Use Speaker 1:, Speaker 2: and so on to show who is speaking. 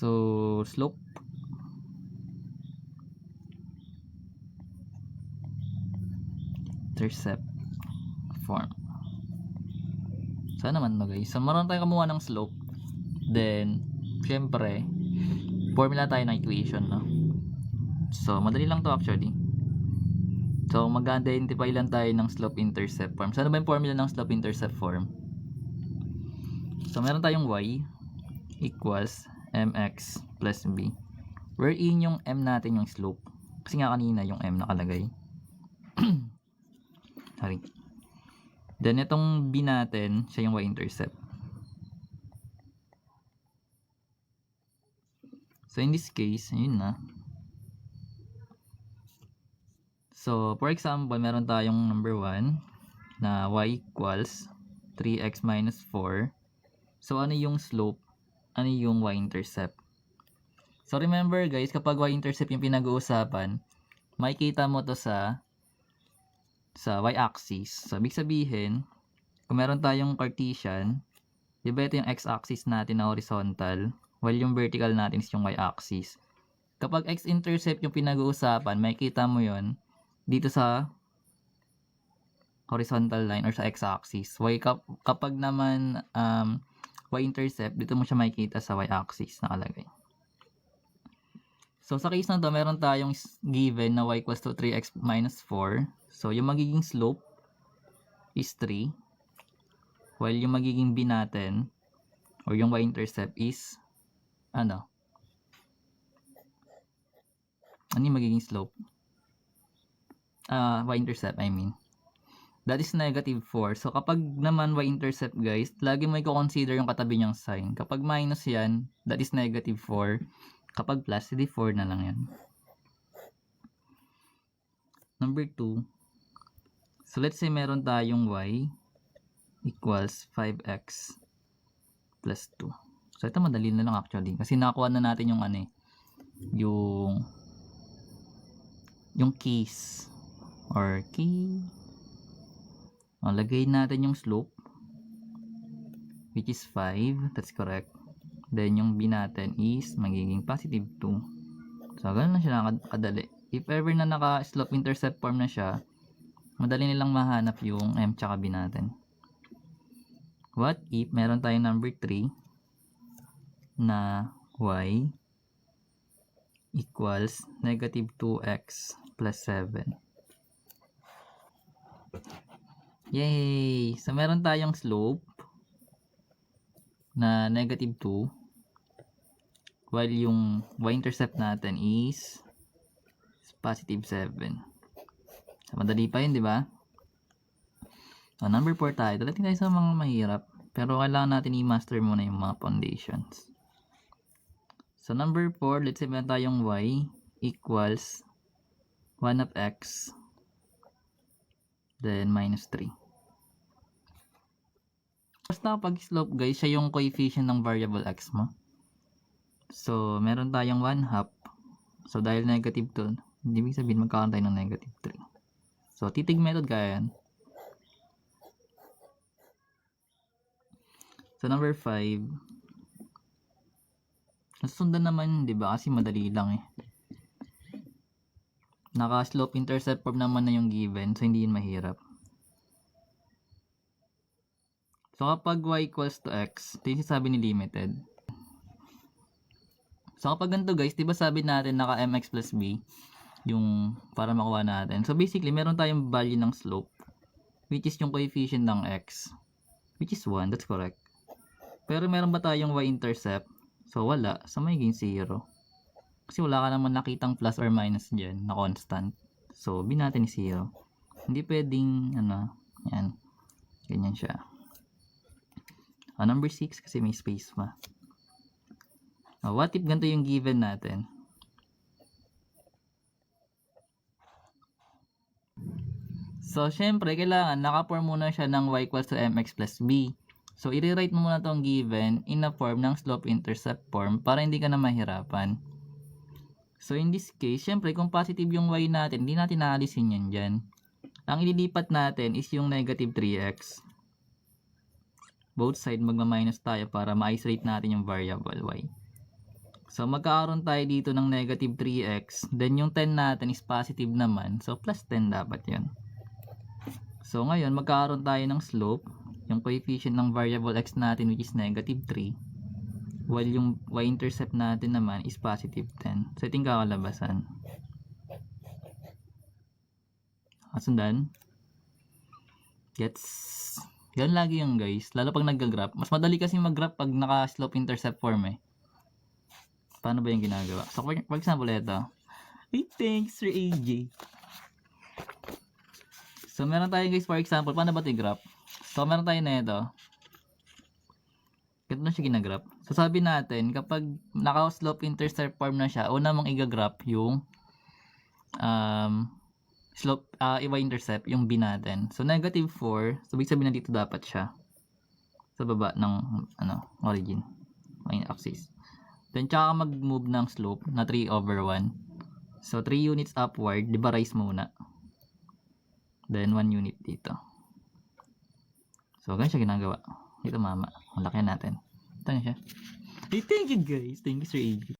Speaker 1: So, slope. Intercept form. Sana naman guys. So, maroon tayong kumuha ng slope. Then, syempre, formula tayo ng equation, no? So, madali lang to actually. So, mag-identify lang tayo ng slope-intercept form. So, ano ba yung formula ng slope-intercept form? So, meron tayong y equals mx plus b. Wherein yung m natin yung slope. Kasi nga kanina yung m nakalagay. Sorry. Then, itong b natin, siya yung y-intercept. So, in this case, yun na. So, for example, meron tayong number 1 na y equals 3x minus 4. So, ano yung slope? Ano yung y-intercept? So, remember guys, kapag y-intercept yung pinag-uusapan, makikita mo to sa y-axis. So, ibig sabihin, kung meron tayong Cartesian, di ba ito yung x-axis natin na horizontal, while yung vertical natin is yung y-axis. Kapag x-intercept yung pinag-uusapan, makikita mo yon dito sa horizontal line or sa x-axis. Kapag naman y-intercept, dito mo siya makikita sa y-axis nakalagay. So, sa case na to, meron tayong given na y equals to 3x minus 4. So, yung magiging slope is 3. While yung magiging b natin, or yung y-intercept is, ano? Ano yung magiging slope? Y-intercept, I mean. That is negative 4. So, kapag naman y-intercept, guys, lagi mo i-consider yung katabi niyang sign. Kapag minus yan, that is negative 4. Kapag plus, hindi 4 na lang yan. Number 2. So, let's say meron tayong y equals 5x plus 2. So, ito madali na lang actually. Kasi nakakuha na natin yung ano eh. Yung keys. Or key. Lagay natin yung slope. Which is 5. That's correct. Then, yung b natin is magiging positive 2. So, ganun na siya nakadali. If ever na naka-slope intercept form na siya, madali nilang mahanap yung m tsaka b natin. What if meron tayong number 3 na y equals negative 2x plus 7. Yay! So, meron tayong slope na negative 2 while yung y-intercept natin is positive 7. So, madali pa yun, di ba? So, number 4 tayo. Dalating tayo sa mga mahirap. Pero kailangan natin i-master muna yung mga foundations. So, number 4, let's say meron tayong y equals 1 of x then minus 3. Basta kapag slope guys, siya yung coefficient ng variable x mo. So, meron tayong 1/2. So, dahil negative 2, hindi ibig sabihin magkakaroon tayo ng negative 3. So, titig method kaya yan. So, number 5. Nasundan naman, di ba? Kasi madali lang eh. Naka-slope intercept form naman na yung given. So, hindi yun mahirap. So, kapag y equals to x, ito yung sabi ni limited. So, kapag ganito guys, di ba sabi natin naka mx plus b yung para makuha natin. So, basically, meron tayong value ng slope which is yung coefficient ng x which is 1. That's correct. Pero meron ba tayong y-intercept? So, wala. So, magiging 0. Kasi wala ka naman nakitang plus or minus dyan na constant. So, b natin is 0. Hindi pwedeng, yan. Ganyan siya. Number 6 kasi may space pa. What if ganito yung given natin? So, syempre, kailangan naka-form muna siya ng y equals to mx plus b. So, i-rewrite mo muna itong given in a form ng slope-intercept form para hindi ka na mahirapan. So, in this case, syempre, kung positive yung y natin, hindi natin naalisin yan dyan. Ang ililipat natin is yung negative 3x. Both side magma-minus tayo para ma-isolate natin yung variable y. So, magkakaroon tayo dito ng negative 3x. Then, yung 10 natin is positive naman. So, plus 10 dapat yun. So, ngayon, magkakaroon tayo ng slope. Yung coefficient ng variable x natin which is negative 3. While yung y-intercept natin naman is positive 10. So, ito yung kakalabasan. Kasundan? Gets? Yan lagi yung guys. Lalo pag nag-graph. Mas madali kasi mag-graph pag naka-slope intercept form eh. Paano ba yung ginagawa? So, for example, ito. Hey, thanks, Sir AJ. So, meron tayo guys, for example, paano ba ito i-graph? So, meron tayo na ito. Ito na siya ginagraph. So, sabi natin, kapag naka-slope intercept form na siya, una mong i-graph yung slope, y-intercept, yung b natin. So, negative 4. So, ibig sabihin na dito dapat siya. Sa baba ng origin. Y-axis. Then, tsaka mag-move ng slope na 3/1. So, 3 units upward, di ba rise muna? Then, 1 unit dito. So, ganyan siya ginagawa. Dito mama. Malaki natin. Ito na siya. Hey, thank you guys. Thank you Sir AJ.